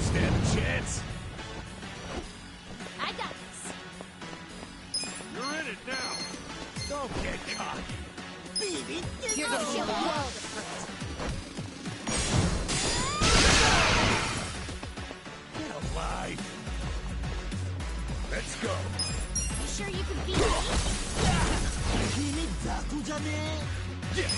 stand a chance. I got this. You're in it now. Don't get cocky. You're gonna feel the world of hurt. Get alive. Let's go. You sure you can beat me? Yeah.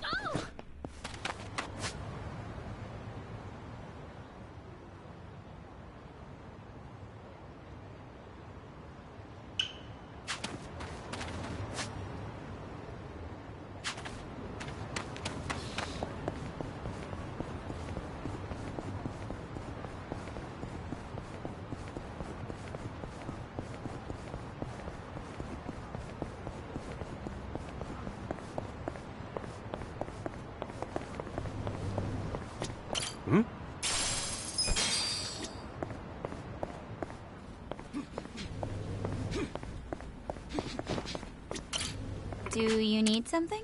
Oh. Do you need something?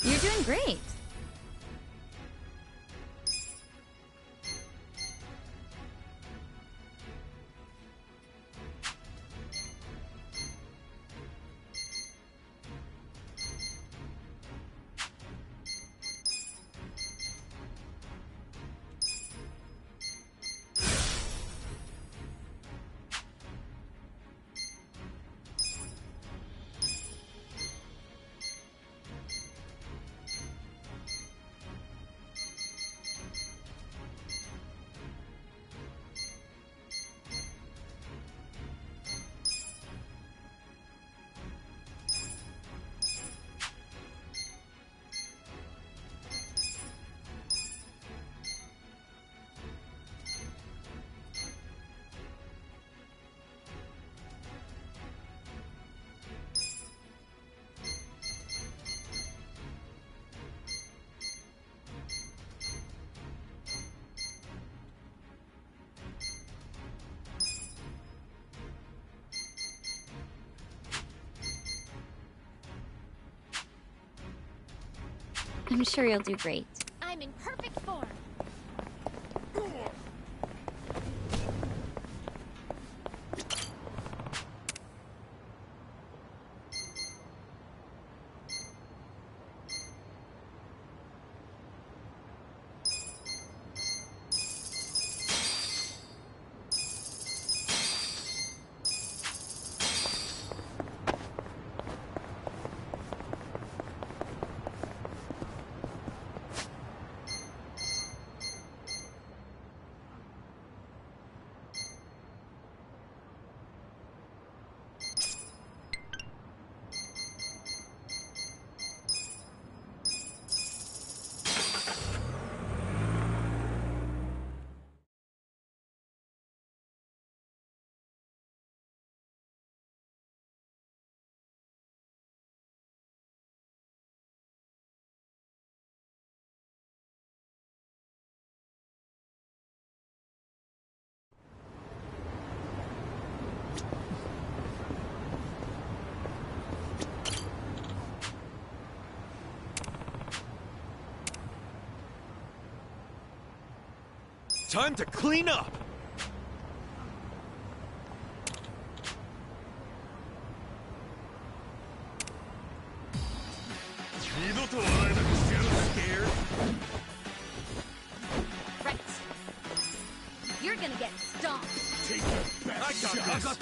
You're doing great. I'm sure you'll do great. I'm in perfect form. Time to clean up! Scared? Right. You're gonna get stomped. Take your best shot.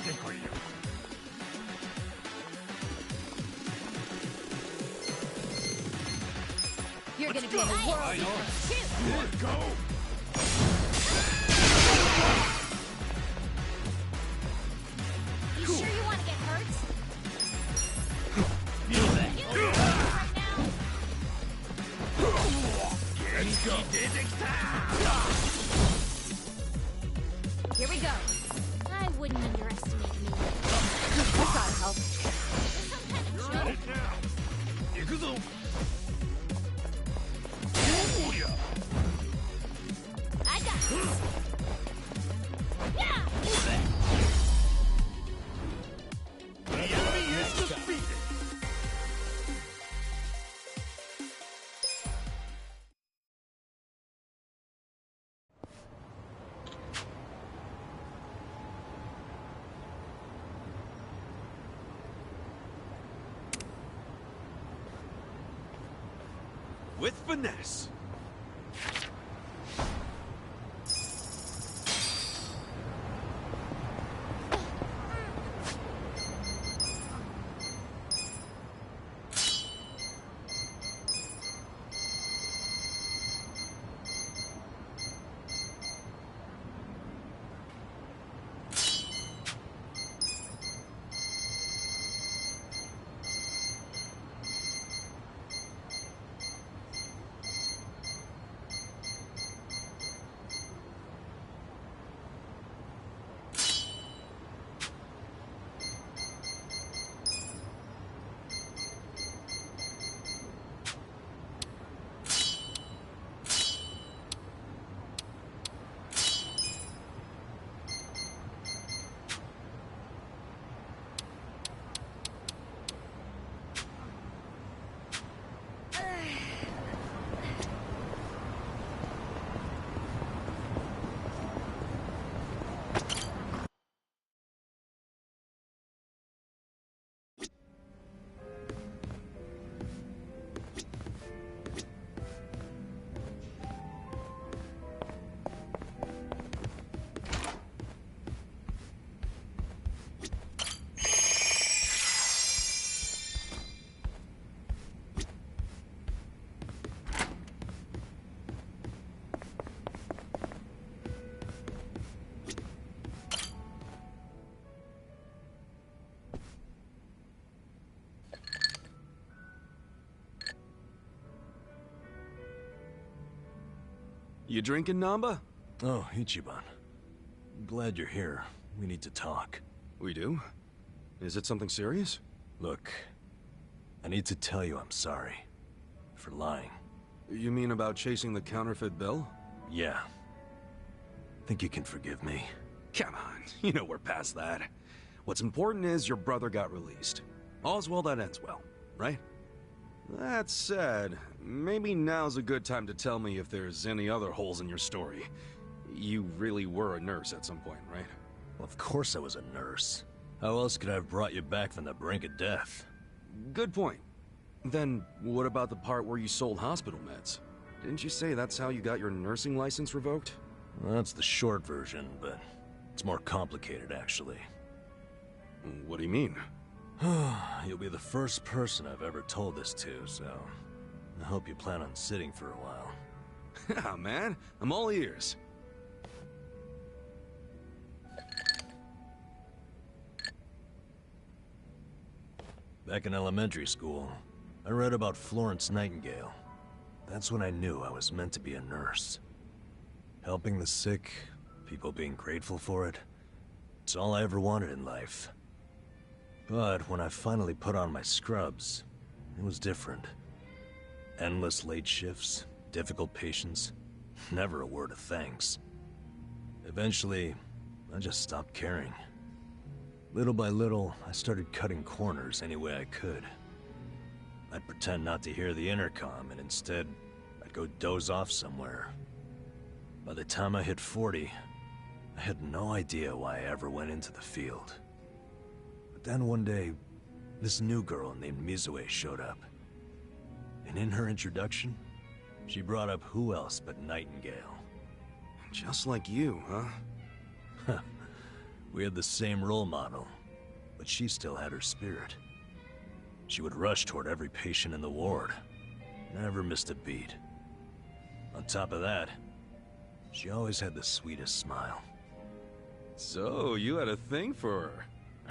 You're gonna be in the world. Shoot. Let's go! You sure you want to get hurt? Feel that. You don't want to right now. Let's go! Here we go. I wouldn't underestimate me. I gotta help. There's some kind of You're at joke. it now! Yakuza! Booyah! I got this. Yeah. The enemy is defeated! With finesse. You drinking, Namba? Oh, Ichiban. I'm glad you're here. We need to talk. We do? Is it something serious? Look, I need to tell you I'm sorry. For lying. You mean about chasing the counterfeit bill? Yeah. Think you can forgive me? Come on, you know we're past that. What's important is your brother got released. All's well that ends well, right? That said, maybe now's a good time to tell me if there's any other holes in your story. You really were a nurse at some point, right? Well, of course I was a nurse. How else could I have brought you back from the brink of death? Good point. Then, what about the part where you sold hospital meds? Didn't you say that's how you got your nursing license revoked? Well, that's the short version, but it's more complicated, actually. What do you mean? You'll be the first person I've ever told this to, so I hope you plan on sitting for a while. Yeah, man. I'm all ears. Back in elementary school, I read about Florence Nightingale. That's when I knew I was meant to be a nurse. Helping the sick, people being grateful for it, it's all I ever wanted in life. But when I finally put on my scrubs, it was different. Endless late shifts, difficult patients, never a word of thanks. Eventually, I just stopped caring. Little by little, I started cutting corners any way I could. I'd pretend not to hear the intercom, and instead, I'd go doze off somewhere. By the time I hit 40, I had no idea why I ever went into the field. But then one day, this new girl named Mizue showed up. And in her introduction, she brought up who else but Nightingale. Just like you, huh? We had the same role model, but she still had her spirit. She would rush toward every patient in the ward, never missed a beat. On top of that, she always had the sweetest smile. So, you had a thing for her?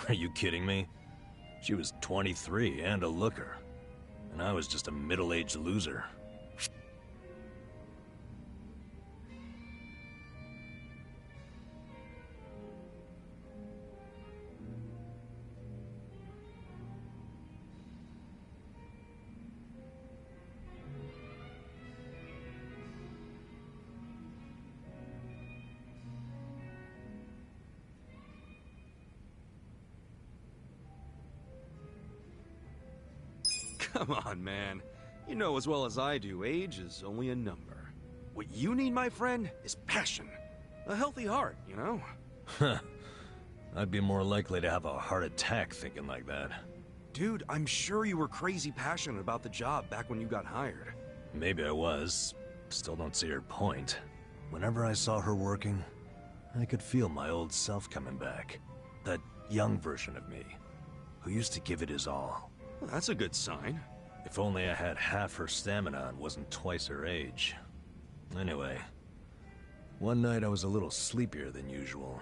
Are you kidding me? She was 23 and a looker, and I was just a middle-aged loser. Come on, man. You know as well as I do, age is only a number. What you need, my friend, is passion. A healthy heart, you know? Huh. I'd be more likely to have a heart attack thinking like that. Dude, I'm sure you were crazy passionate about the job back when you got hired. Maybe I was. Still don't see her point. Whenever I saw her working, I could feel my old self coming back. That young version of me, who used to give it his all. Well, that's a good sign. If only I had half her stamina and wasn't twice her age. Anyway, one night I was a little sleepier than usual.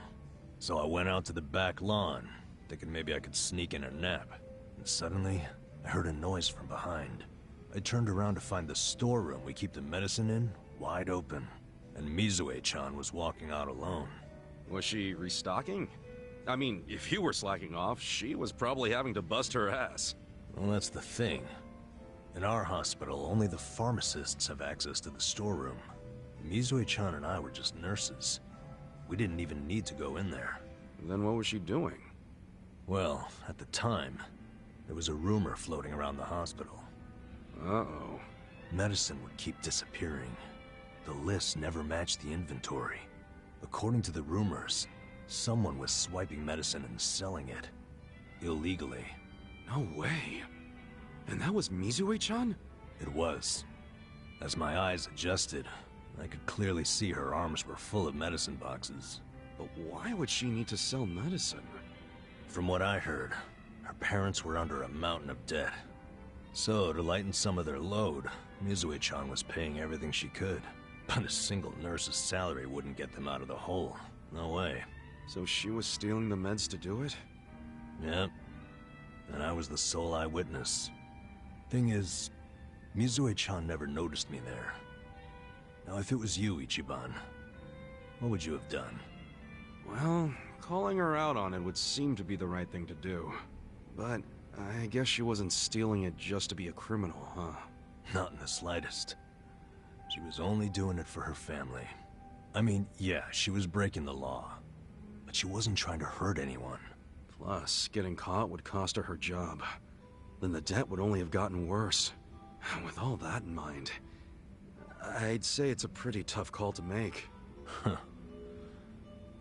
So I went out to the back lawn, thinking maybe I could sneak in a nap. And suddenly, I heard a noise from behind. I turned around to find the storeroom we keep the medicine in wide open. And Mizue-chan was walking out alone. Was she restocking? I mean, if you were slacking off, she was probably having to bust her ass. Well, that's the thing. In our hospital, only the pharmacists have access to the storeroom. Mizue-chan and I were just nurses. We didn't even need to go in there. Then what was she doing? Well, at the time, there was a rumor floating around the hospital. Uh-oh. Medicine would keep disappearing. The list never matched the inventory. According to the rumors, someone was swiping medicine and selling it. Illegally. No way. And that was Mizue-chan? It was. As my eyes adjusted, I could clearly see her arms were full of medicine boxes. But why would she need to sell medicine? From what I heard, her parents were under a mountain of debt. So, to lighten some of their load, Mizue-chan was paying everything she could. But a single nurse's salary wouldn't get them out of the hole. No way. So she was stealing the meds to do it? Yep. And I was the sole eyewitness. Thing is, Mizue-chan never noticed me there. Now, if it was you, Ichiban, what would you have done? Well, calling her out on it would seem to be the right thing to do. But I guess she wasn't stealing it just to be a criminal, huh? Not in the slightest. She was only doing it for her family. I mean, yeah, she was breaking the law. But she wasn't trying to hurt anyone. Plus, getting caught would cost her her job. Then the debt would only have gotten worse. With all that in mind, I'd say it's a pretty tough call to make. Huh.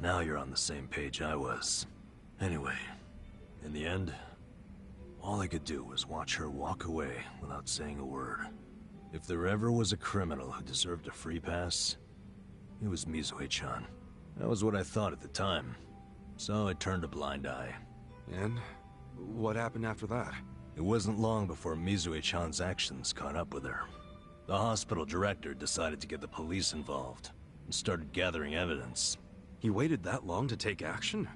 Now you're on the same page I was. Anyway, in the end, all I could do was watch her walk away without saying a word. If there ever was a criminal who deserved a free pass, it was Mizue-chan. That was what I thought at the time, so I turned a blind eye. And what happened after that? It wasn't long before Mizue-chan's actions caught up with her. The hospital director decided to get the police involved and started gathering evidence. He waited that long to take action?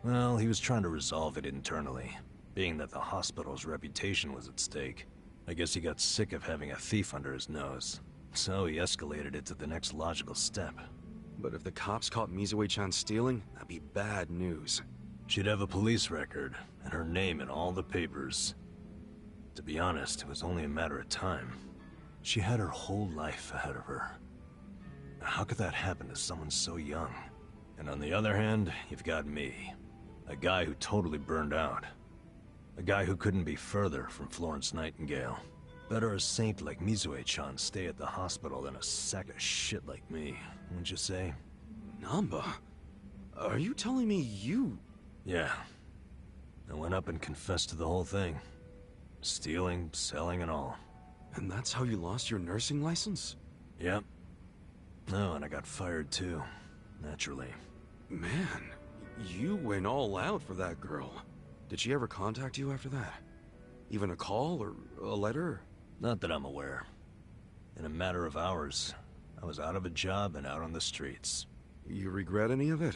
Well, he was trying to resolve it internally, being that the hospital's reputation was at stake. I guess he got sick of having a thief under his nose, so he escalated it to the next logical step. But if the cops caught Mizue-chan stealing, that'd be bad news. She'd have a police record, and her name in all the papers. To be honest, it was only a matter of time. She had her whole life ahead of her. How could that happen to someone so young? And on the other hand, you've got me. A guy who totally burned out. A guy who couldn't be further from Florence Nightingale. Better a saint like Mizue-chan stay at the hospital than a sack of shit like me, wouldn't you say? Namba? Are you telling me you... Yeah. I went up and confessed to the whole thing. Stealing, selling, and all. And that's how you lost your nursing license? Yep. No, and I got fired too. Naturally. Man, you went all out for that girl. Did she ever contact you after that? Even a call or a letter? Not that I'm aware. In a matter of hours, I was out of a job and out on the streets. You regret any of it?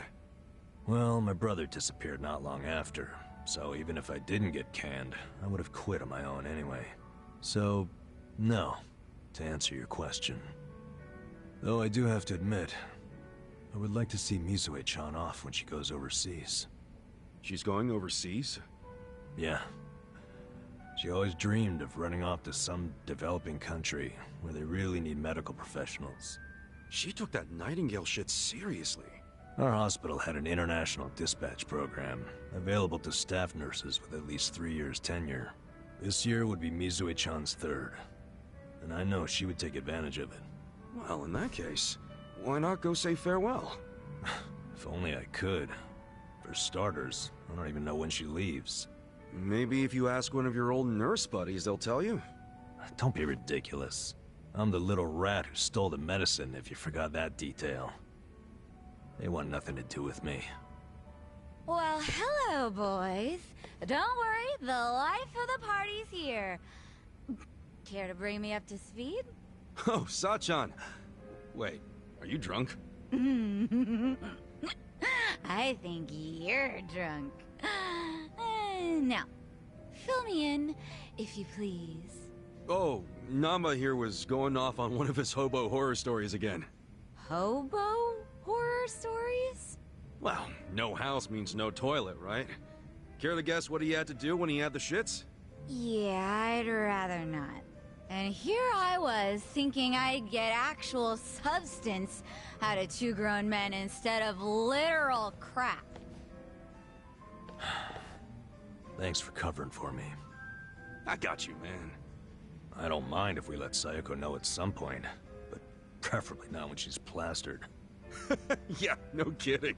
Well, my brother disappeared not long after, so even if I didn't get canned, I would have quit on my own anyway. So, no, to answer your question. Though I do have to admit, I would like to see Mizue-chan off when she goes overseas. She's going overseas? Yeah. She always dreamed of running off to some developing country where they really need medical professionals. She took that Nightingale shit seriously. Our hospital had an international dispatch program, available to staff nurses with at least 3 years tenure. This year would be Mizue-chan's third, and I know she would take advantage of it. Well, in that case, why not go say farewell? If only I could. For starters, I don't even know when she leaves. Maybe if you ask one of your old nurse buddies, they'll tell you. Don't be ridiculous. I'm the little rat who stole the medicine, if you forgot that detail. They want nothing to do with me. Well, hello, boys. Don't worry, the life of the party's here. Care to bring me up to speed? Oh, Sachan. Wait, are you drunk? I think you're drunk. Now, fill me in, if you please. Oh, Namba here was going off on one of his hobo horror stories again. Hobo horror stories? Well, no house means no toilet, right? Care to guess what he had to do when he had the shits? Yeah, I'd rather not. And here I was, thinking I'd get actual substance out of two grown men instead of literal crap. Thanks for covering for me. I got you, man. I don't mind if we let Sayoko know at some point, but preferably not when she's plastered. Yeah, no kidding.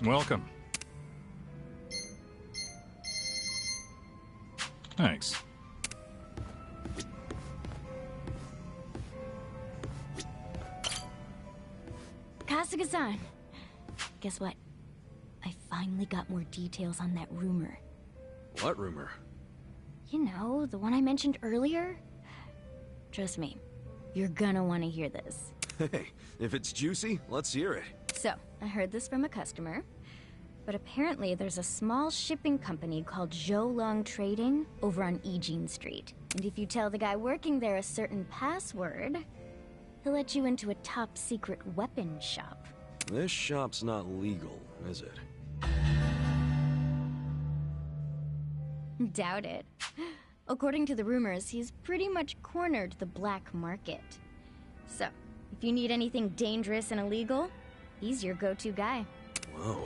Welcome. Thanks. Kasuga-san, guess what? I finally got more details on that rumor. What rumor? You know, the one I mentioned earlier? Trust me, you're gonna want to hear this. Hey, if it's juicy, let's hear it. So, I heard this from a customer, but apparently there's a small shipping company called Zhoulong Trading over on Eugene Street. And if you tell the guy working there a certain password, he'll let you into a top-secret weapons shop. This shop's not legal, is it? Doubt it. According to the rumors, he's pretty much cornered the black market. So, if you need anything dangerous and illegal, he's your go-to guy. Whoa,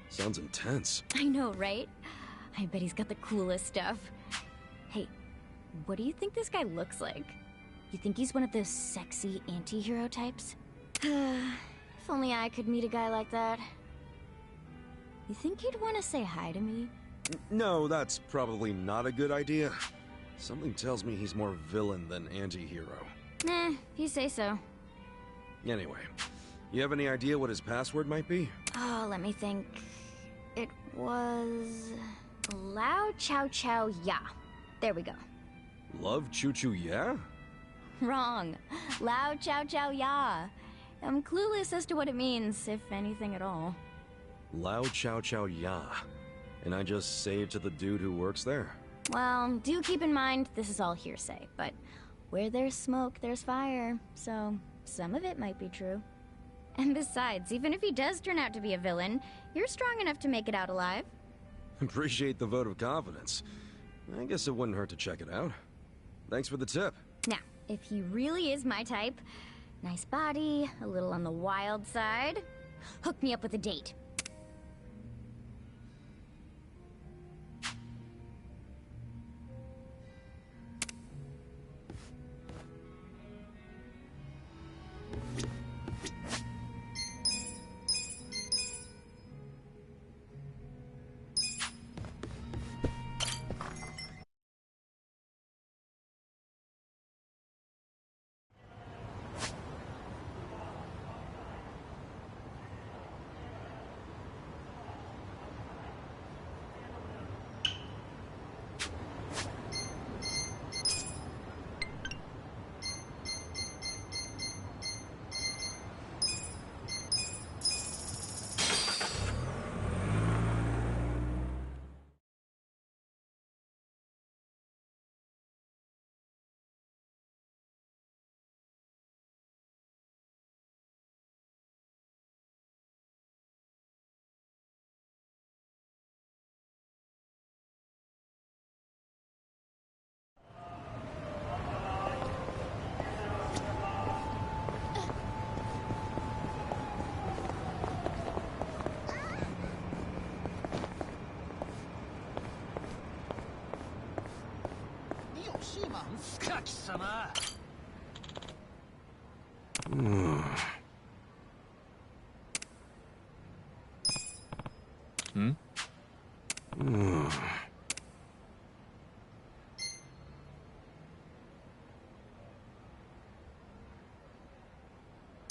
sounds intense. I know, right? I bet he's got the coolest stuff. Hey, what do you think this guy looks like? You think he's one of those sexy anti-hero types? If only I could meet a guy like that. You think he'd want to say hi to me? No, that's probably not a good idea. Something tells me he's more villain than anti-hero. Nah, if you say so. Anyway, you have any idea what his password might be? Oh, let me think. It was... Lao Chow Chow Ya. There we go. Love Choo Choo Yeah? Wrong. Lao Chow Chow Ya. I'm clueless as to what it means, if anything at all. Lao Chow Chow Ya. And I just say it to the dude who works there. Well, do keep in mind, this is all hearsay, but where there's smoke, there's fire, so some of it might be true. And besides, even if he does turn out to be a villain, you're strong enough to make it out alive. Appreciate the vote of confidence. I guess it wouldn't hurt to check it out. Thanks for the tip. Now, if he really is my type, nice body, a little on the wild side, hook me up with a date.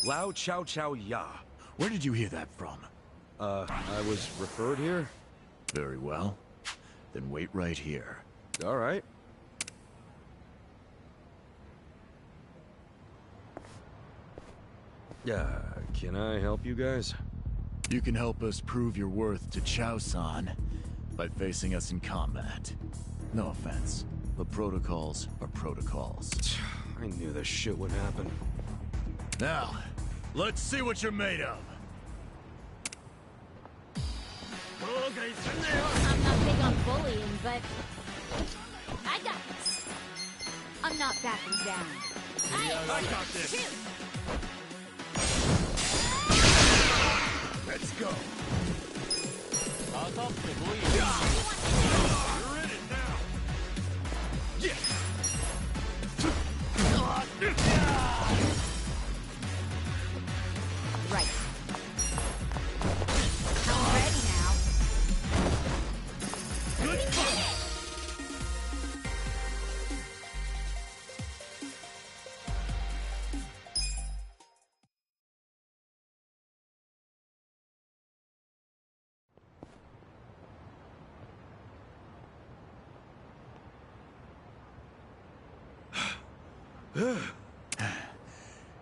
Lao Chow Chow Ya. Where did you hear that from? I was referred here? Very well. Then wait right here. All right. Can I help you guys? You can help us prove your worth to Chow-san by facing us in combat. No offense, but protocols are protocols. I knew this shit would happen. Now, let's see what you're made of. I'm not big on bullying, but I got this. I'm not backing down. I got this. Shoot. Let's go. You're in it now. Yeah. Right. I'm ready now. Good fight.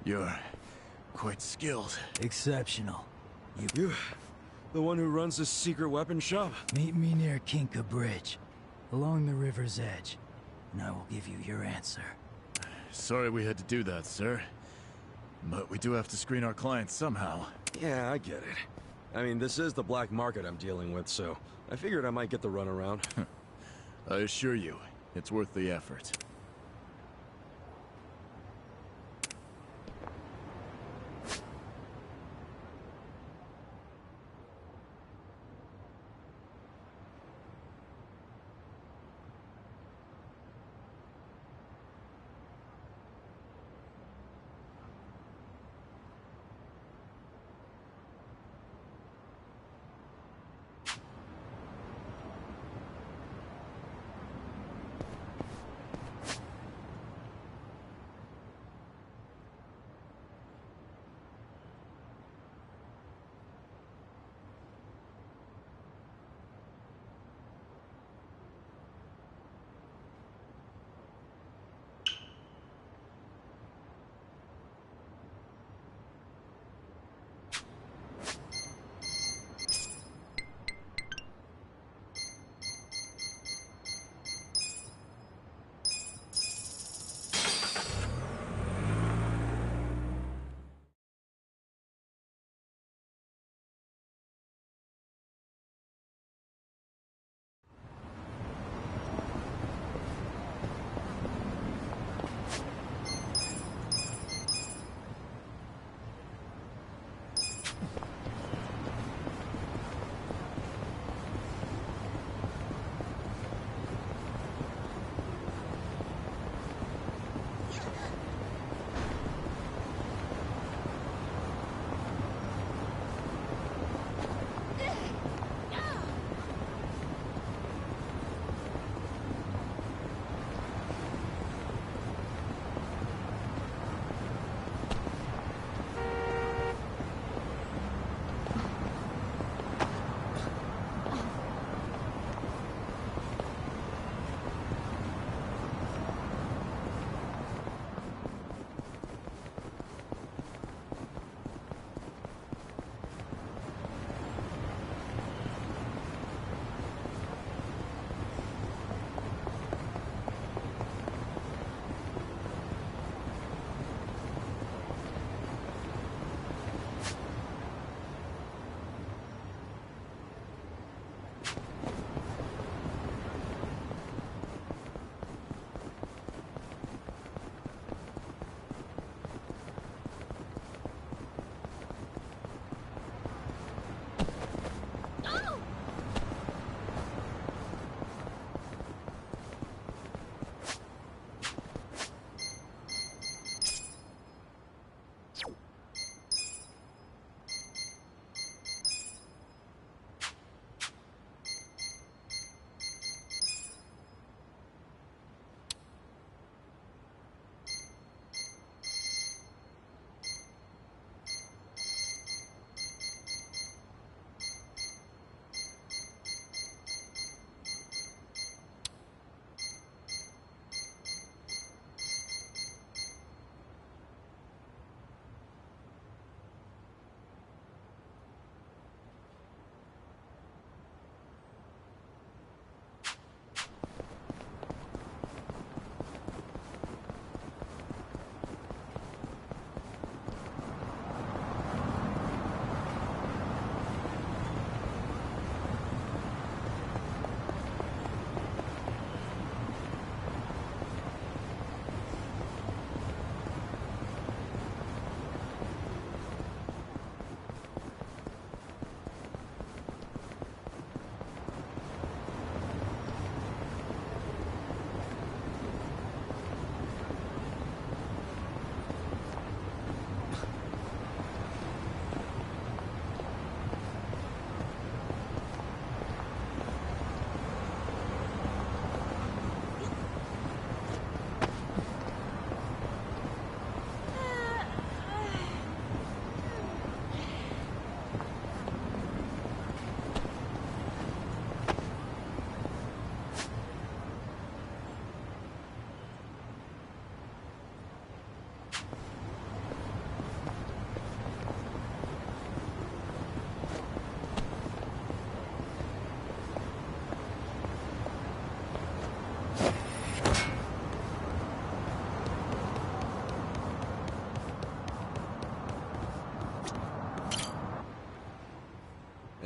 You're quite skilled. Exceptional. You, the one who runs this secret weapon shop? Meet me near Kinka Bridge, along the river's edge, and I will give you your answer. Sorry we had to do that, sir. But we do have to screen our clients somehow. Yeah, I get it. I mean, this is the black market I'm dealing with, so I figured I might get the runaround. I assure you, it's worth the effort.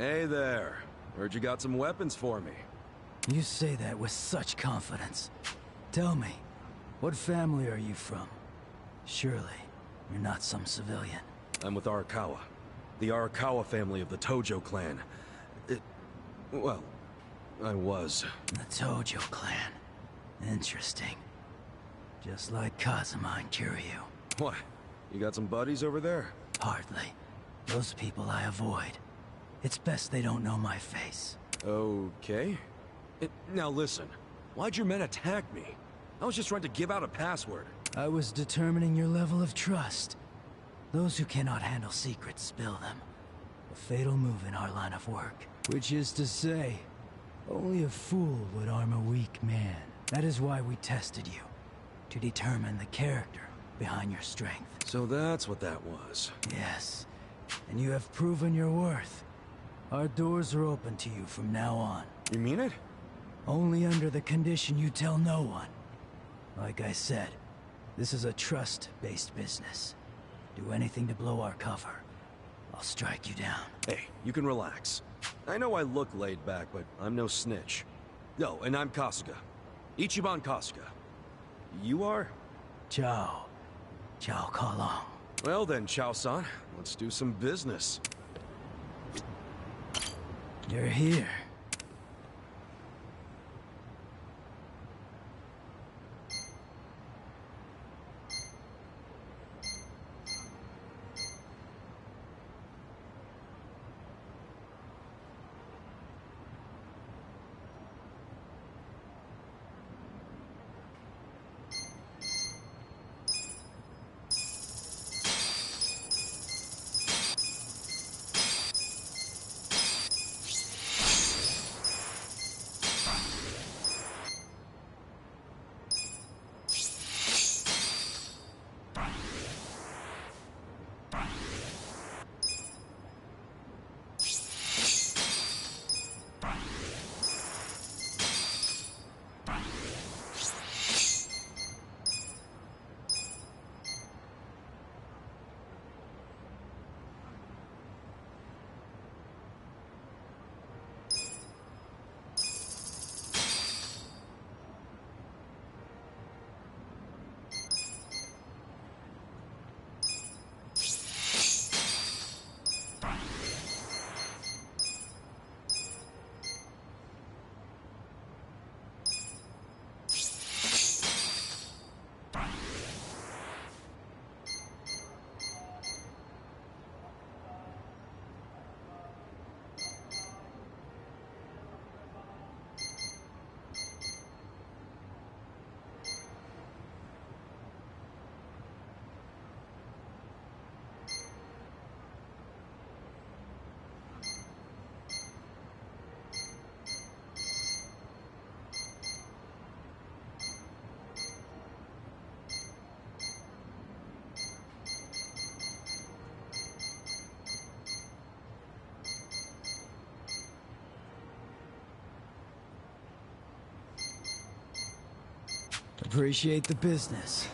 Hey there. Heard you got some weapons for me. You say that with such confidence. Tell me, what family are you from? Surely, you're not some civilian. I'm with Arakawa. The Arakawa family of the Tojo clan. Well, I was. The Tojo clan. Interesting. Just like Kazuma and Kiryu. What? You got some buddies over there? Hardly. Those people I avoid. It's best they don't know my face. Okay. Now listen, why'd your men attack me? I was just trying to give out a password. I was determining your level of trust. Those who cannot handle secrets spill them. A fatal move in our line of work. Which is to say, only a fool would arm a weak man. That is why we tested you. To determine the character behind your strength. So that's what that was. Yes. And you have proven your worth. Our doors are open to you from now on. You mean it? Only under the condition you tell no one. Like I said, this is a trust-based business. Do anything to blow our cover. I'll strike you down. Hey, you can relax. I know I look laid back, but I'm no snitch. No, and I'm Kasuga. Ichiban Kasuga. You are? Ciao. Ciao Kalong. Well then, Chao-san, let's do some business. You're here. Appreciate the business.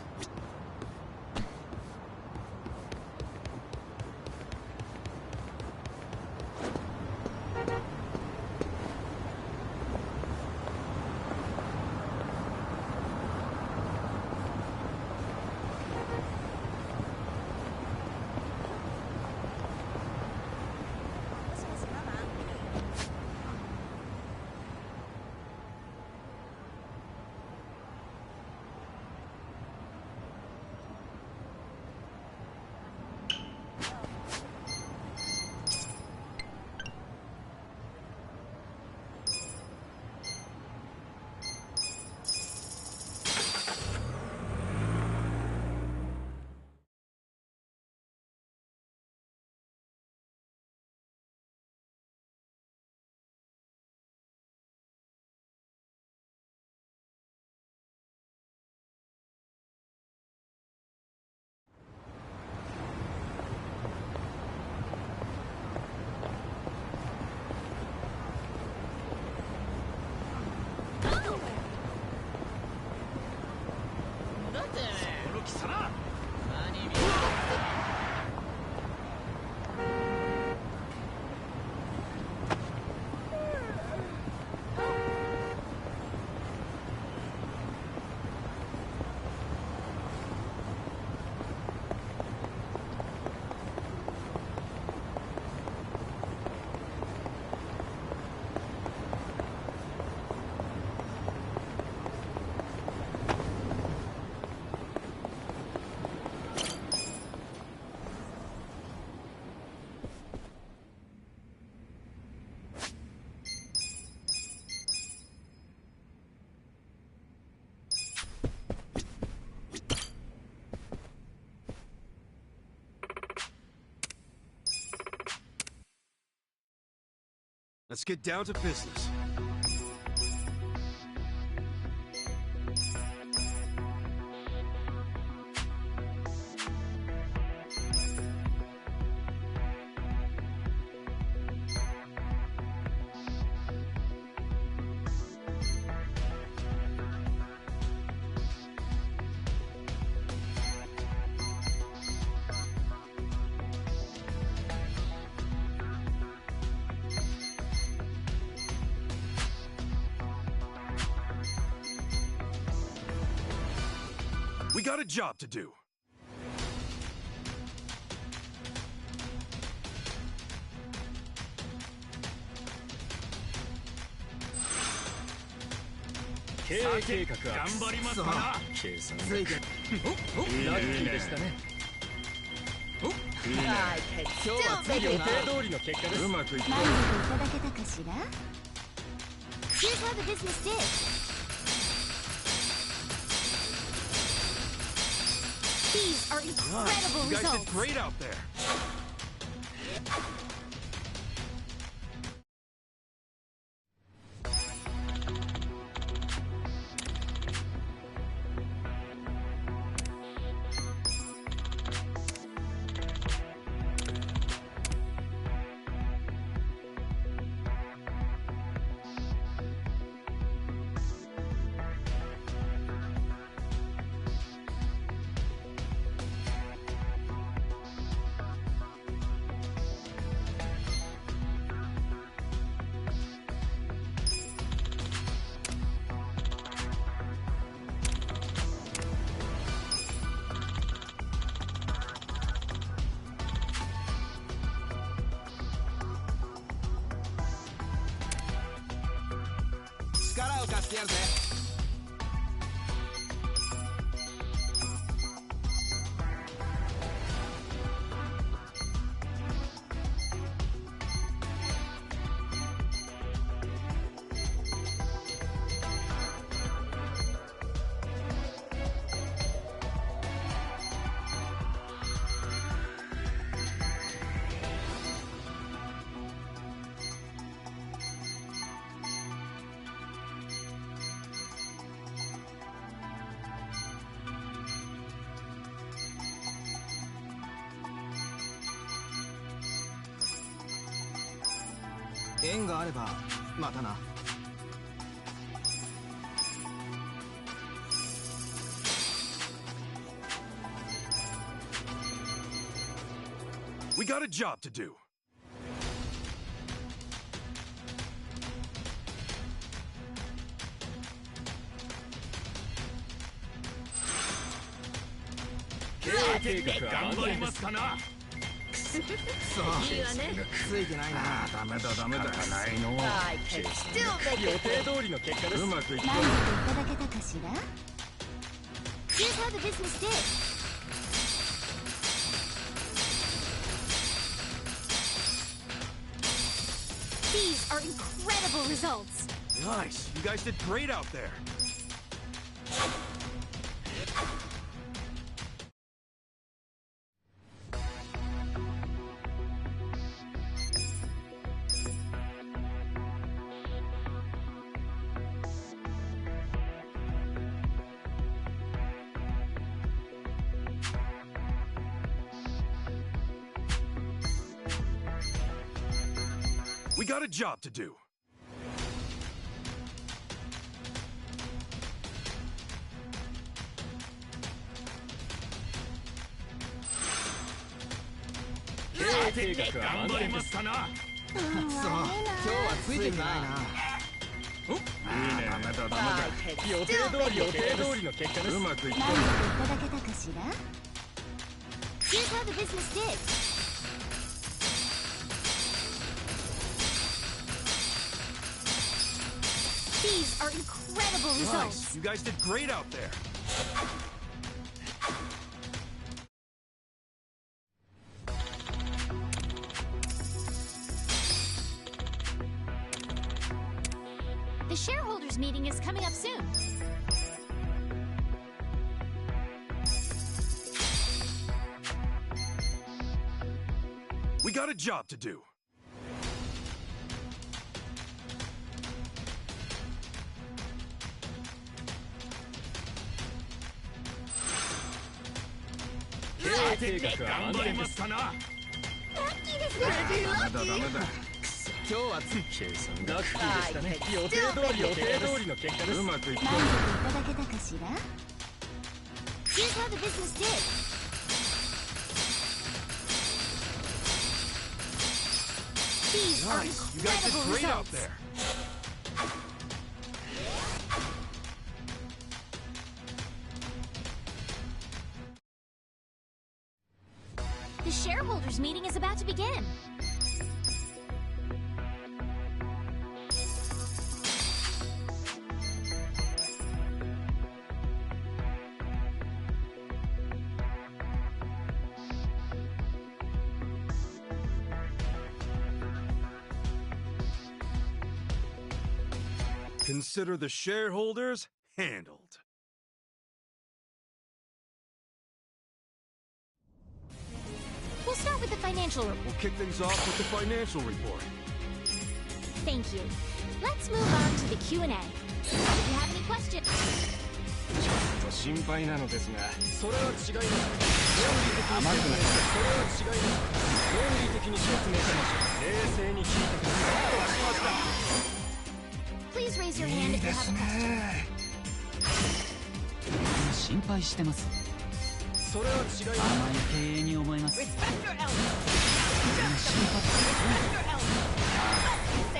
Let's get down to business. We got a job to do. Here's how the business did. These are incredible you guys results. did great out there. We got a job to do. Here's how the business did. These are incredible results. Nice. You guys did great out there. We got a job to do. Here's how the business did. These are incredible results. Nice. You guys did great out there. The shareholders meeting is coming up soon. We got a job to do. 計画は満点です。ラッキーですね。今日は計算ラッキーでしたね。予定通りの結果です。うまくいった。満足いただけたかしら？ Here's how the business did. These are incredible results. The shareholders meeting is about to begin. Consider the shareholders handled. We'll start with the financial report. We'll kick things off with the financial report. Thank you. Let's move on to the Q&A. If you have any questions... 心配なのですが、それは違います。論理的に説明しそれは違います。論理的に説明しましょう。冷静に聞いてください。 Please raise your hand if you have a question. 心配してます。それは違います。甘い経営に思います。心配。で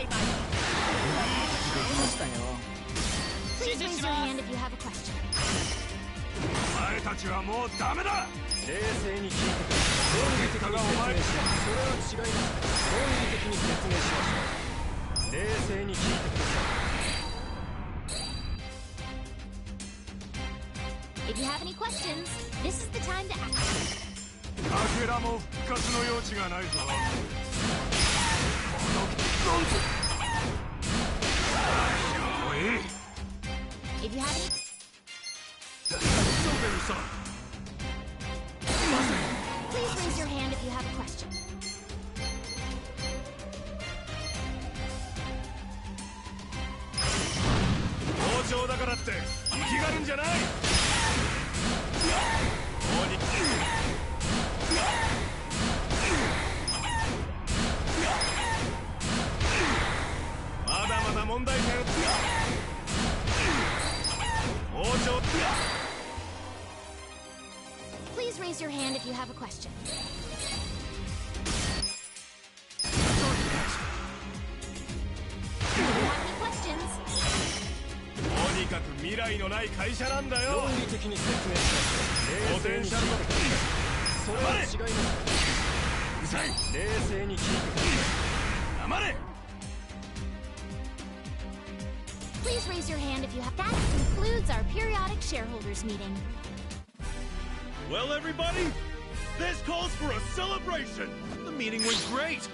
きましたよ。Please raise your hand if you have a question. お前たちはもうダメだ。冷静に聞いてください。論理的に説明します。それは違います。論理的に説明しましょう。冷静に聞いてください。 If you have any questions, this is the time to ask. かけらも復活の余地がないぞ。If you have any... Please raise your hand if you have a question. 包丁だからって生きがるんじゃない。まだまだ問題点。包丁。Please raise your hand if you have a question. If you have any questions, とにかく未来のない会社なんだよ。論理的に説明します。冷静に聞いてください。それは違います。うざい。冷静に聞いてください。黙れ。 please raise your hand if you have... That concludes our periodic shareholders meeting. Well, everybody, this calls for a celebration. The meeting went great.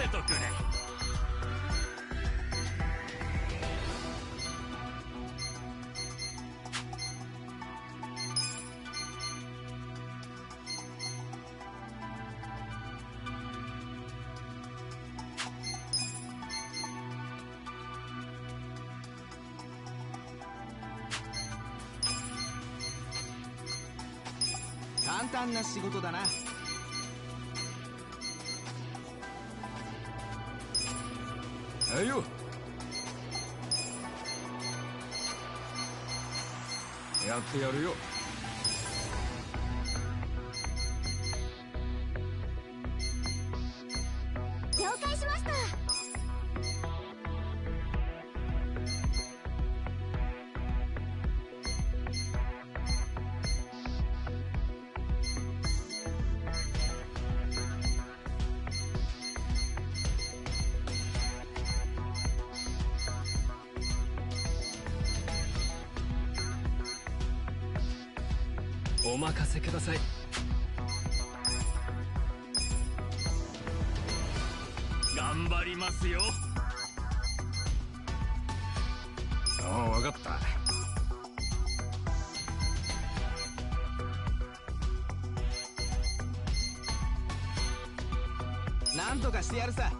せとくれ。簡単な仕事だな。はいよ。やってやるよ。了解しました。お任せください。頑張りますよ。ああ、分かった。なんとかしてやるさ。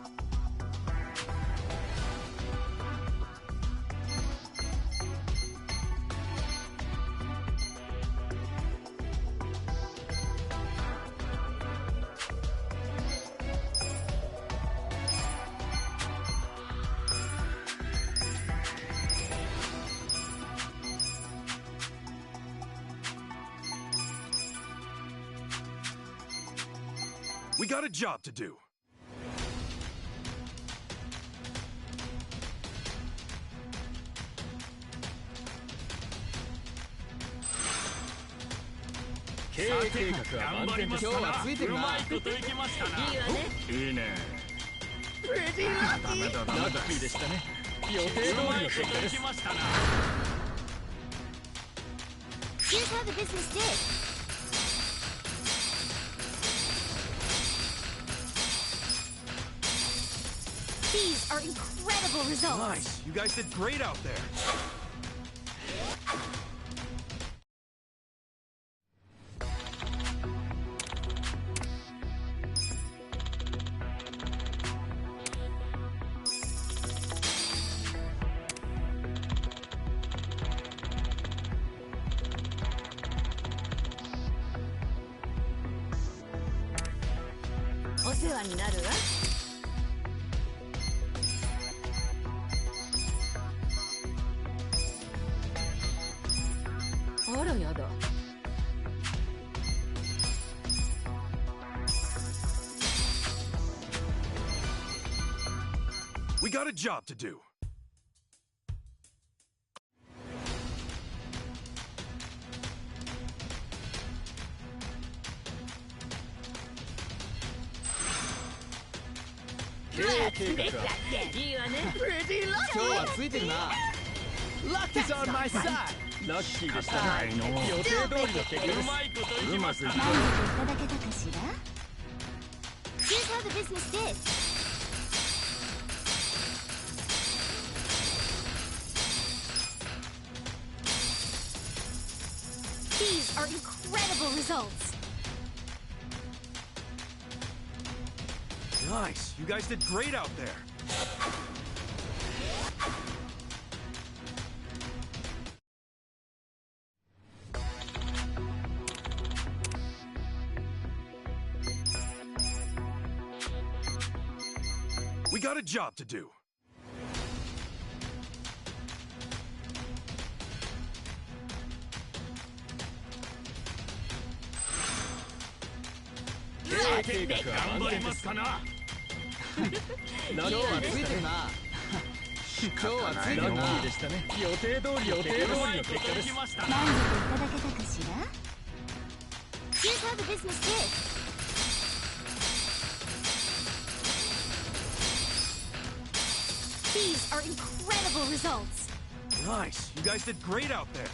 We got a job to do.計画は満点です。今日はついてるな。うまいこといきましたな。いいわね。いいね。プレディーラッキー。ラッキーでしたね。予定通りの結果です。 Here's how the business did. These are incredible results. Nice. You guys did great out there. We got a job to do. Lucky's on my side. ラッキーでしたね。予定通りの結果です。うまいこといきました。満足いただけたかしら Here's how the business did. These are incredible results. Nice. You guys did great out there. We got a job to do.計画は満点ですかな。今日はついてるな。今日はついてるな。ラッキーでしたね。予定通りの結果です。満足いただけたかしら Here's how the business did. These are incredible results. Nice. You guys did great out there.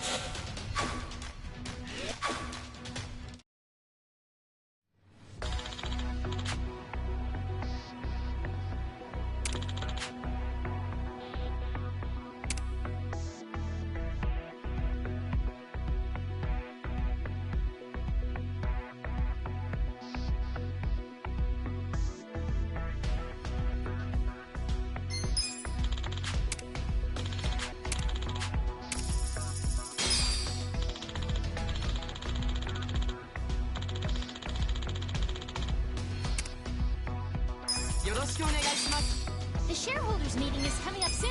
よろしくお願いします。 The shareholders meeting is coming up soon.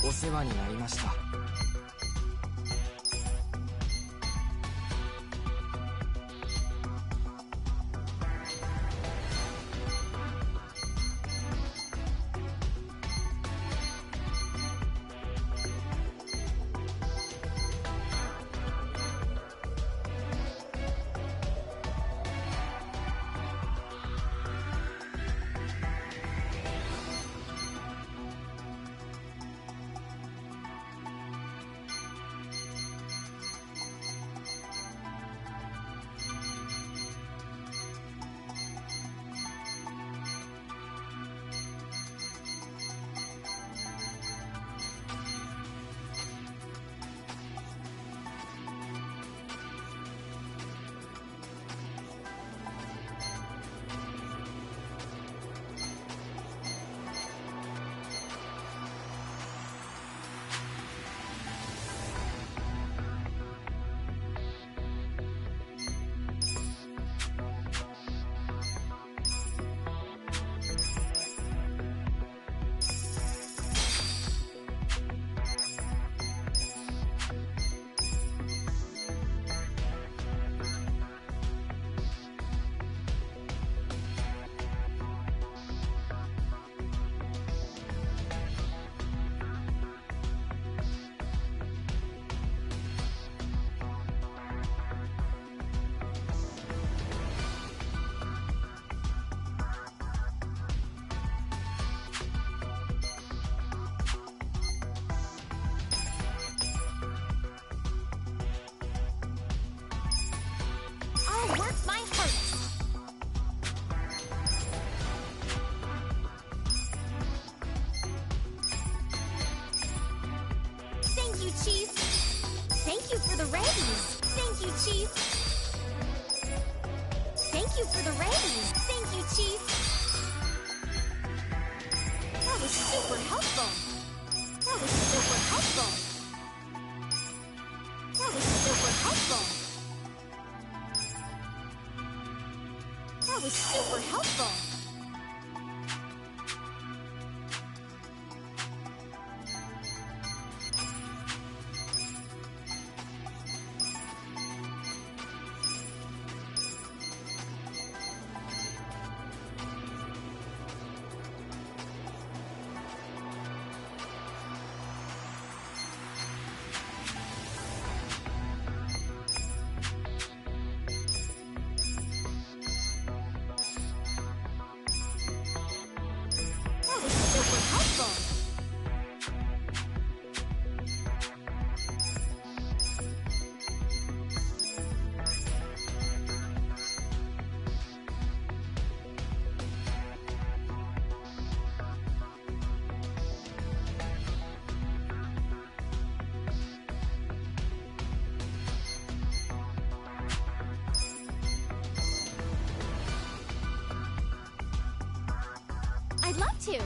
お世話になりました。 I'll work my hardest. Thank you, Chief. Thank you for the raise. Thank you, Chief. Thank you for the raise. Thank you, Chief. That was super helpful. That was super helpful. That was super helpful. That was super helpful. That was super helpful. I'd love to.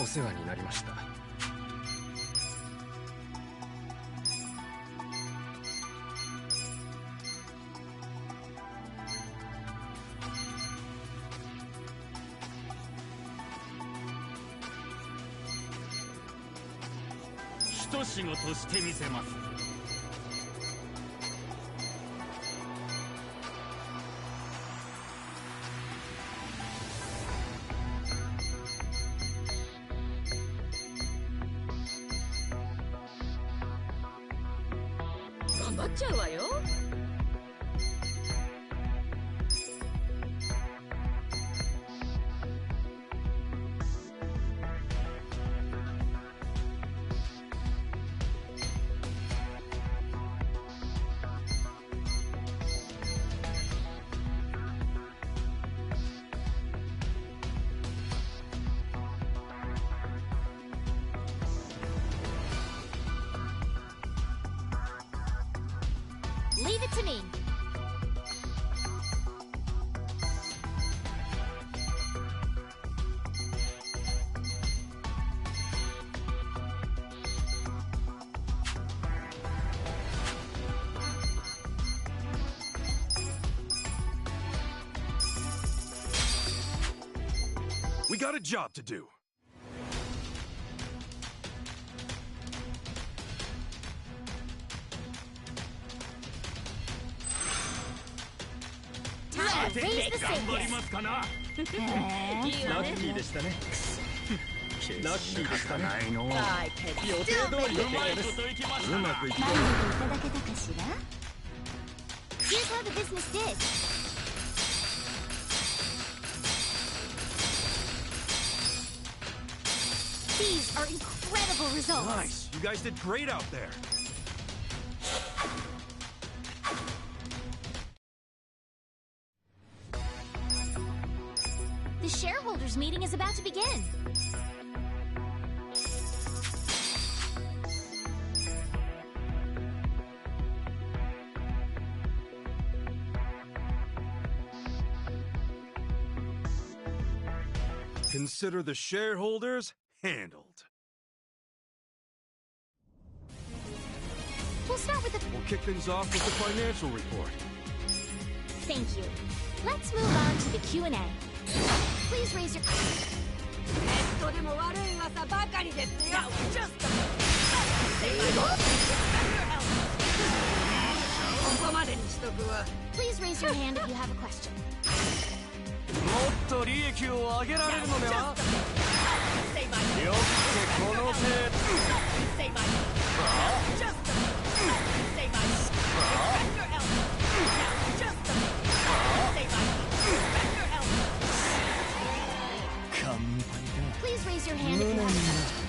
お世話になりました。一仕事してみせます。頑張っちゃうわよ。Leave it to me. We got a job to do. Time to raise the 頑張り sickness. ますかな。ラッキーでしたね。ラッキーでしたね。予定通りのうまいこといきましたな。うまくいって満足いただけたかしら? Here's how the business did. These are incredible results. Nice. You guys did great out there. The shareholders meeting is about to begin. Consider the shareholders handled. We'll start with the... We'll kick things off with the financial report. Thank you. Let's move on to the Q&A. Please raise your... とでも悪い噂ばかりですよ。ここまでにしとくわ。 Please raise your hand if you have a question. もっと利益を上げられるのでは？よってこの程Please raise your hand if you have a question.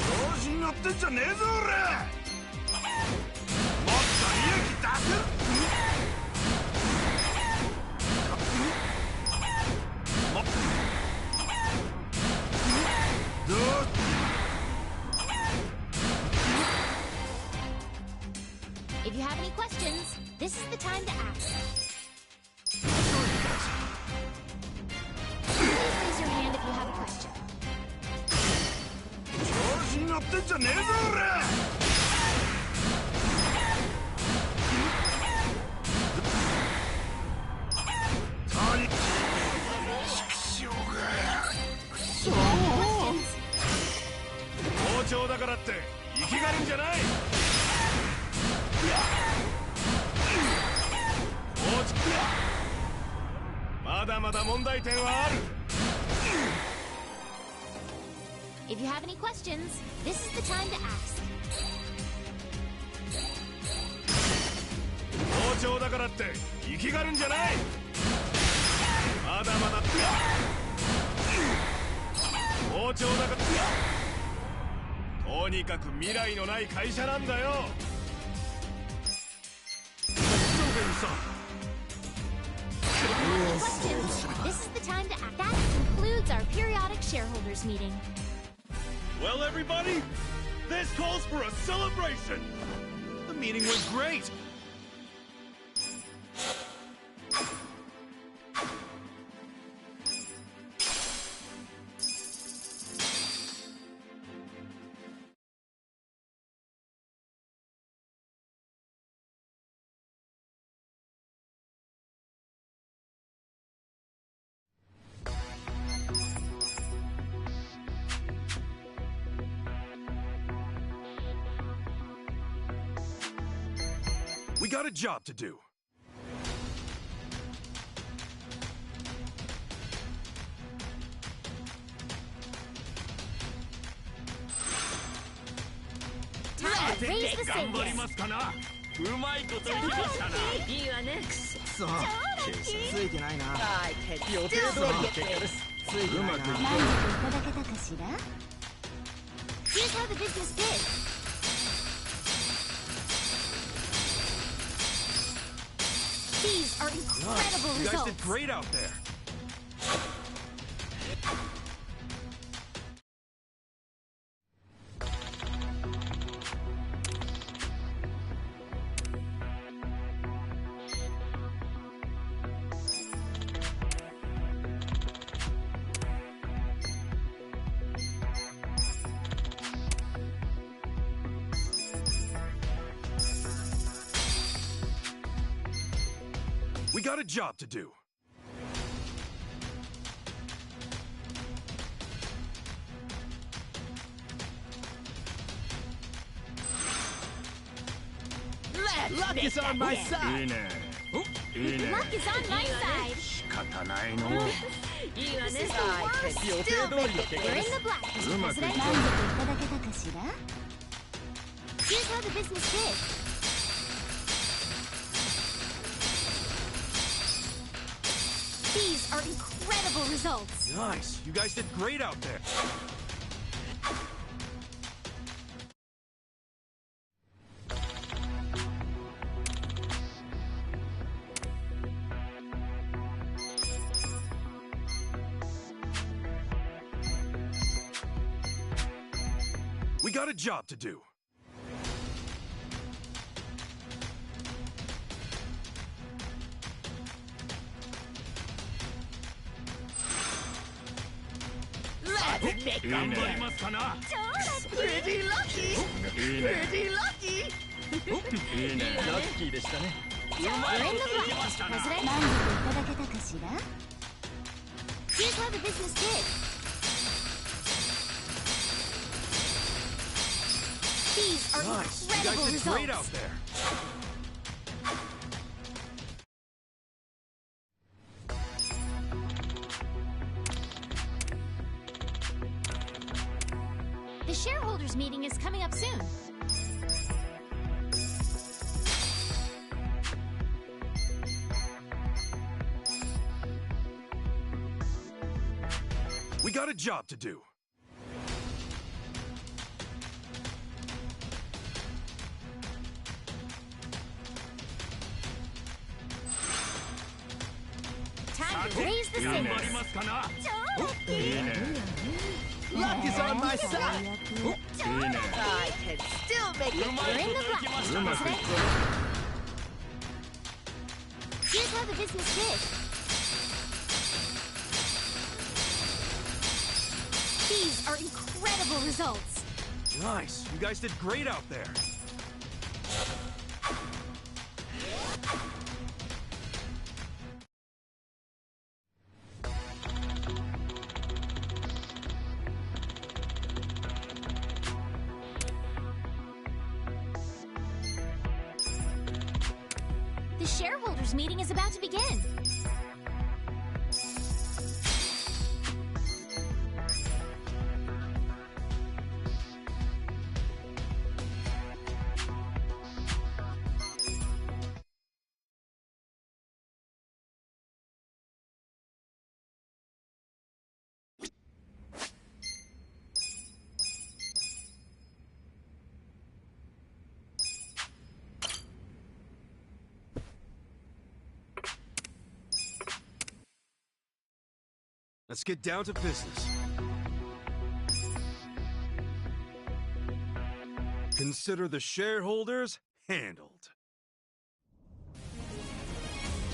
調子に乗ってんじゃねえぞ俺！もっと利益出せる！ If you have any questions, this is the time to ask. Please raise your hand if you have a question. 調子に乗ってんじゃねえぞ俺！ 好調だからって生きがるんじゃない。まだまだ問題点はある。 If you have any questions, this is the time to ask. 好調だからって生きがるんじゃない。まだまだ。好調だから。とにかく未来のない会社なんだよ。Questions? This is the time to act. That concludes our periodic shareholders meeting. Well, everybody, this calls for a celebration. The meeting was great. got a job to do. Time to raise the 頑張りま saviors. すかな。うまいこといきましたな。いいわね。そうついてないな。予定通りの結果です。ついてないな。満足いただけたかしら Here's how the business did. These are incredible You guys results. did great out there. We got a job to do. Luck is on my いい side. ね。いいね。 Luck is on my side. 仕方ないの。いいわね。 予定通りの結 We're 果で in す。 the black, Mr. うまくい President. 満足いただけたかしら Here's how the business did. These are incredible results. Nice. You guys did great out there. We got a job to do. Let's 頑張りますかな。Pretty lucky. いいね。 Pretty lucky. いいね。ラッキーでしたね。うま We're い in こ the といき black, ましたな。 President. 満足いただけたかしら Here's how the business did. These are Nice. You incredible guys did great out results. there. The shareholders meeting is coming up soon. We got a job to do. Time to raise the 頑張り saviors. ますかな。超いいね。 Luck is on my side. いいね。 I can still make う it. まいこといきましたな。 Here's how the business did. These are incredible results. Nice. You guys did great out there. The shareholders meeting is about to begin. Let's get down to business. Consider the shareholders handled.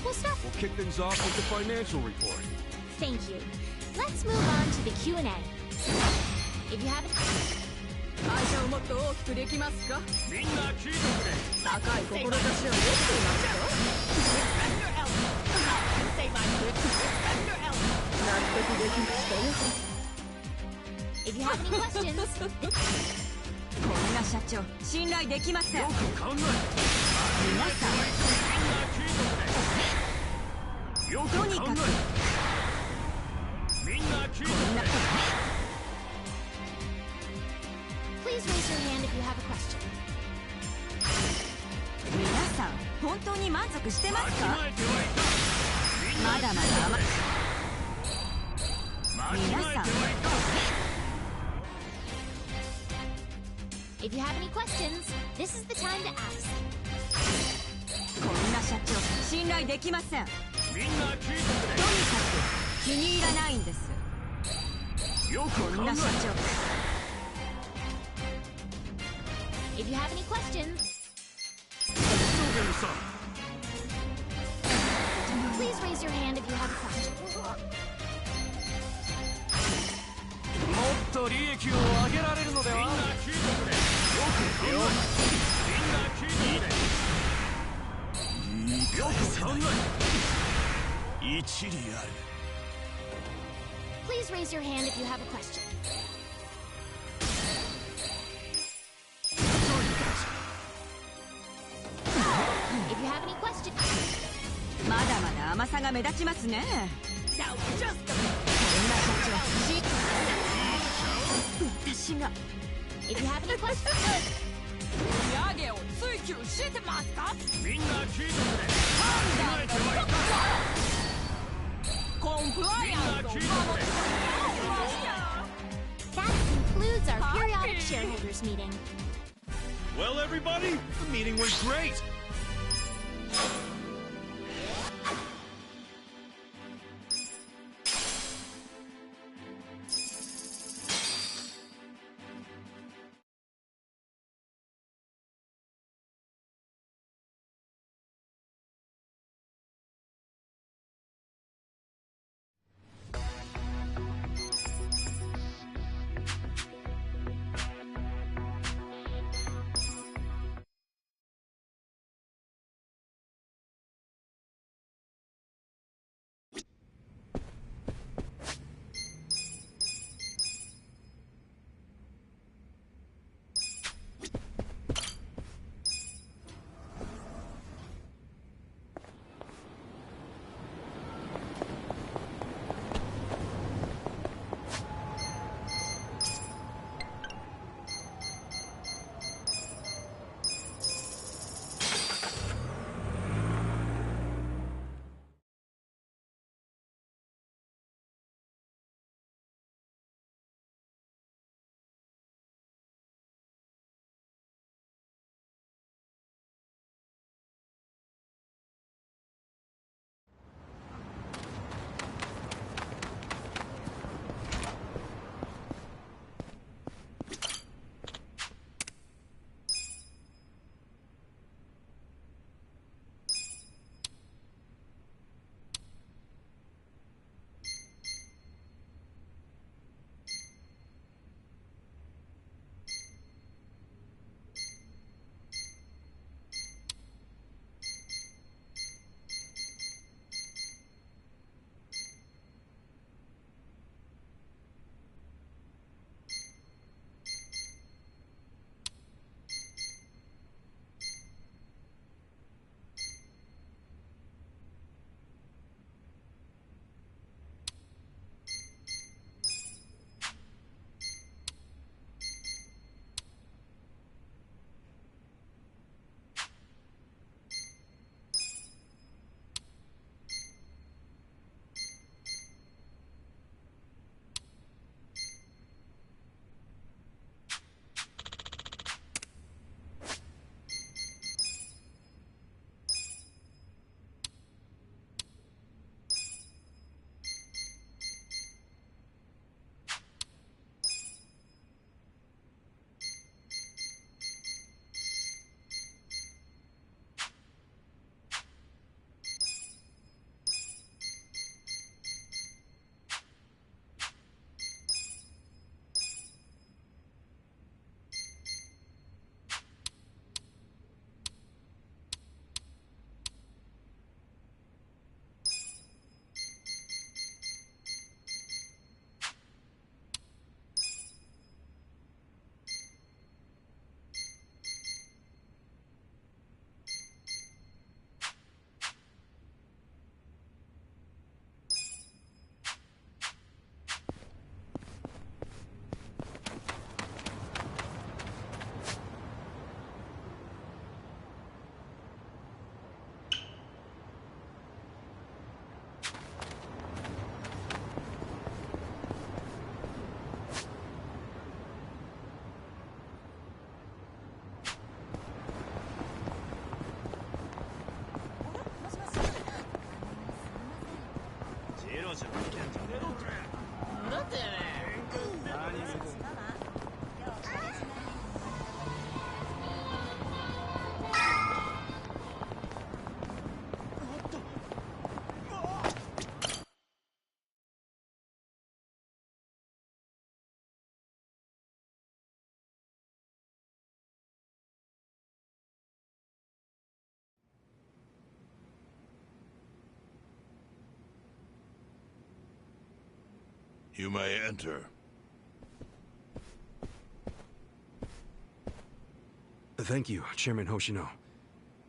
We'll start. We'll kick things off with the financial report. Thank you. Let's move on to the Q&A. If you haven't... 会社をもっと大きくできますか。みんな聞いてくれ。高い志を持っていますか。 納得できましたよ。 If you have any questions... こんな社長信頼できません。よく考えて。皆さんとにかくみんな聞いてくれ Please raise your hand if you have a question. 皆さん本当に満足してますか？間違えてはいかんまだまだ間違えてはいかん If you have any questions, this is the time to ask. こんな社長信頼できません。とにかみんな聞いてくく気に入らないんです。れよく考こんな社え長 If you have any questions, そうでさ please raise your hand if you have a question. もっと利益を上げられるのでみんなは？聞いてくれよく考えみんな聞いてくれよく考え一理ある。 Please raise your hand if you have a question. If you have any questions, まだまだ甘さが目立ちますね。こんな社長私が if you have any questions, 売り上げを追求してますか？みんな聞いてくれ間違えてはいかんコンプライアンスを守ってくれ that concludes our periodic shareholders meeting. Well, everybody, the meeting was great. You may enter. Thank you, Chairman Hoshino.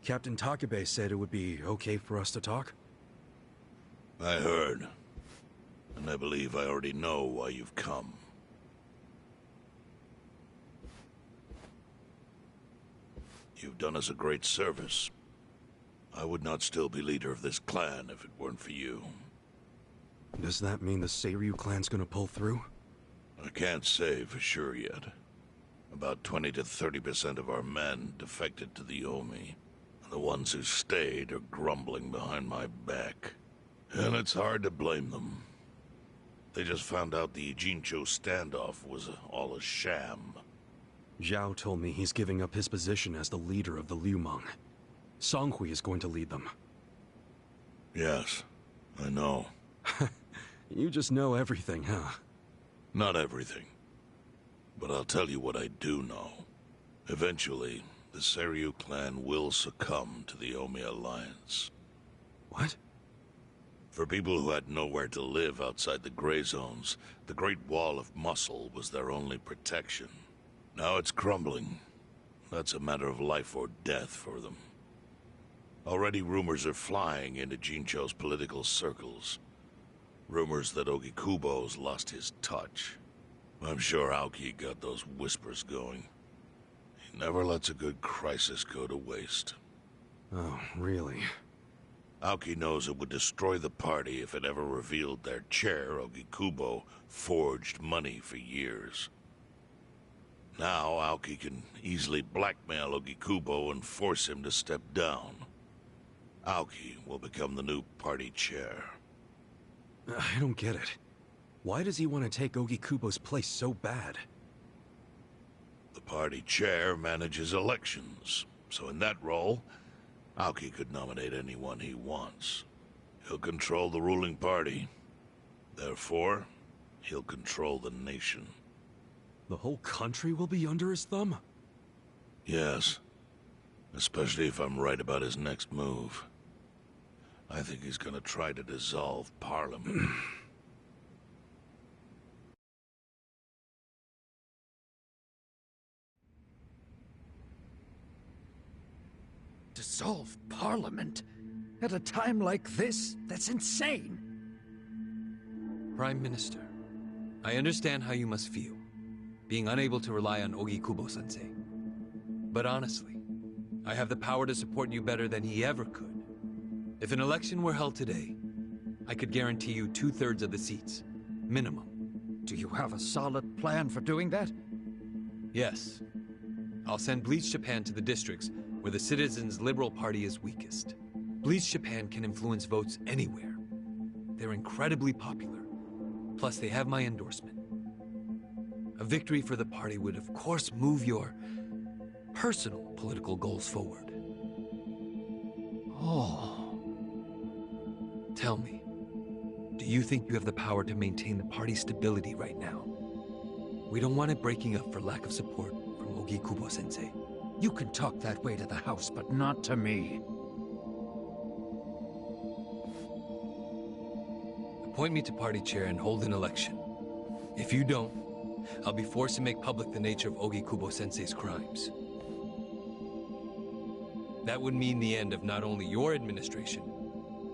Captain Takabe said it would be okay for us to talk? I heard. And I believe I already know why you've come. You've done us a great service. I would not still be leader of this clan if it weren't for you. Does that mean the Seiryu clan's gonna pull through? I can't say for sure yet. About 20 to 30% of our men defected to the Omi. And the ones who stayed are grumbling behind my back. And it's hard to blame them. They just found out the Jincho standoff was all a sham. Zhao told me he's giving up his position as the leader of the Liumang. Songhui is going to lead them. Yes, I know. You just know everything, huh? Not everything. But I'll tell you what I do know. Eventually, the Seiryu clan will succumb to the Omi Alliance. What? For people who had nowhere to live outside the gray zones, the Great Wall of Muscle was their only protection. Now it's crumbling. That's a matter of life or death for them. Already rumors are flying into Jincho's political circles. Rumors that Ogikubo's lost his touch. I'm sure Aoki got those whispers going. He never lets a good crisis go to waste. Oh, really? Aoki knows it would destroy the party if it ever revealed their chair, Ogikubo, forged money for years. Now Aoki can easily blackmail Ogikubo and force him to step down. Aoki will become the new party chair. I don't get it. Why does he want to take Ogikubo's place so bad? The party chair manages elections, so in that role, Aoki could nominate anyone he wants. He'll control the ruling party. Therefore, he'll control the nation. The whole country will be under his thumb? Yes. Especially if I'm right about his next move. I think he's gonna try to dissolve Parliament. Dissolve Parliament? At a time like this? That's insane! Prime Minister, I understand how you must feel, being unable to rely on Ogikubo-sensei. But honestly, I have the power to support you better than he ever could. If an election were held today, I could guarantee you 2/3 of the seats, minimum. Do you have a solid plan for doing that? Yes. I'll send Bleach Japan to the districts where the Citizens' Liberal Party is weakest. Bleach Japan can influence votes anywhere. They're incredibly popular. Plus, they have my endorsement. A victory for the party would, of course, move your personal political goals forward. Oh. Tell me, do you think you have the power to maintain the party's stability right now? We don't want it breaking up for lack of support from Ogikubo-sensei. You can talk that way to the house, but not to me. Appoint me to party chair and hold an election. If you don't, I'll be forced to make public the nature of Ogikubo-sensei's crimes. That would mean the end of not only your administration,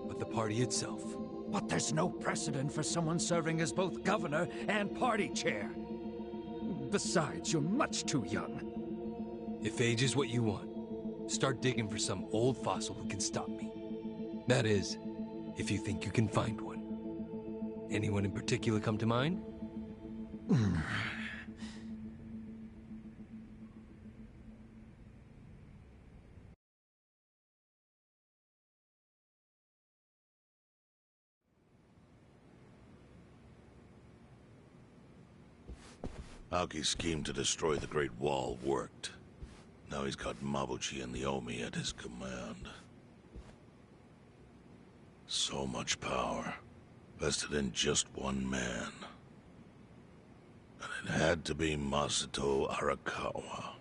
but the party itself. But there's no precedent for someone serving as both governor and party chair. Besides, you're much too young. If age is what you want, start digging for some old fossil who can stop me. That is, if you think you can find one. Anyone in particular come to mind? Aoki's scheme to destroy the Great Wall worked. Now he's got Mabuchi and the Omi at his command. So much power, vested in just one man. And it had to be Masato Arakawa.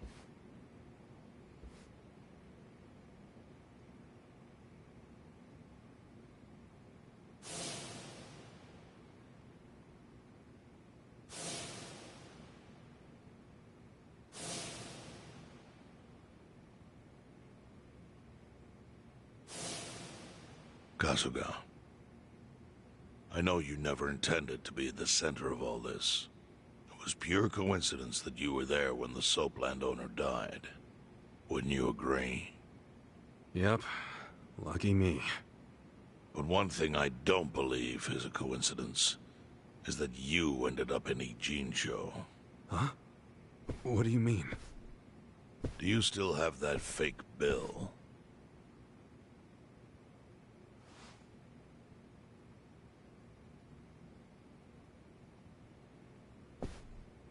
Kasuga, I know you never intended to be at the center of all this. It was pure coincidence that you were there when the soap landowner died. Wouldn't you agree? Yep. Lucky me. But one thing I don't believe is a coincidence is that you ended up in Ijincho. Huh? What do you mean? Do you still have that fake bill?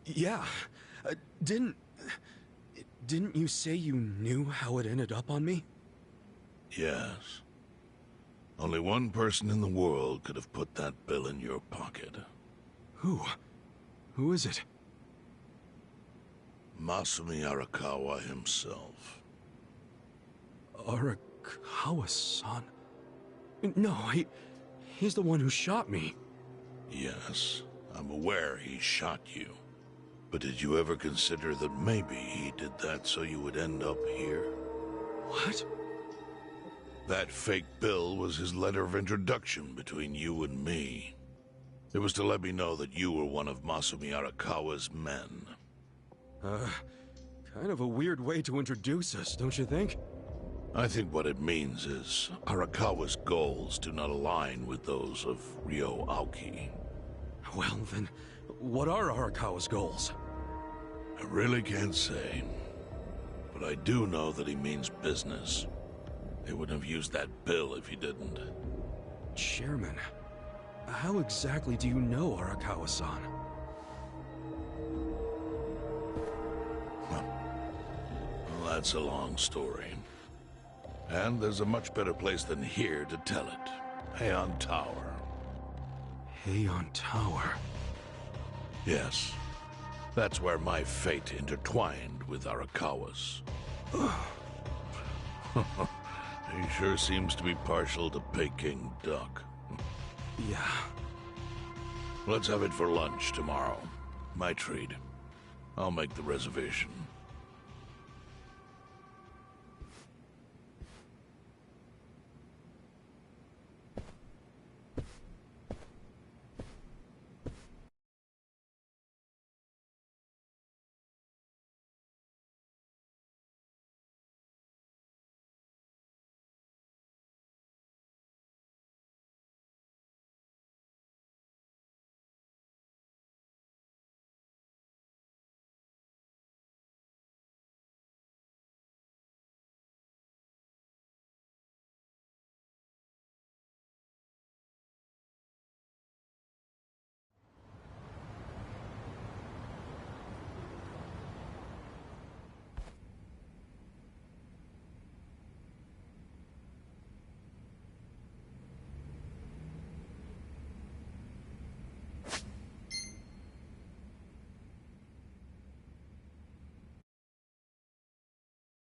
Yeah. Didn't you say you knew how it ended up on me? Yes. Only one person in the world could have put that bill in your pocket. Who? Who is it? Masumi Arakawa himself. Arakawa-san? No, he's the one who shot me. Yes, I'm aware he shot you. But did you ever consider that maybe he did that so you would end up here? What? That fake bill was his letter of introduction between you and me. It was to let me know that you were one of Masumi Arakawa's men. Kind of a weird way to introduce us, don't you think? I think what it means is Arakawa's goals do not align with those of Ryo Aoki. Well, then, what are Arakawa's goals? I really can't say. But I do know that he means business. They wouldn't have used that bill if he didn't. Chairman, how exactly do you know Arakawa-san? Well, that's a long story. And there's a much better place than here to tell it. Heian Tower. Heian Tower? Yes. That's where my fate intertwined with Arakawa's. He sure seems to be partial to Peking duck. Yeah. Let's have it for lunch tomorrow. My treat. I'll make the reservation.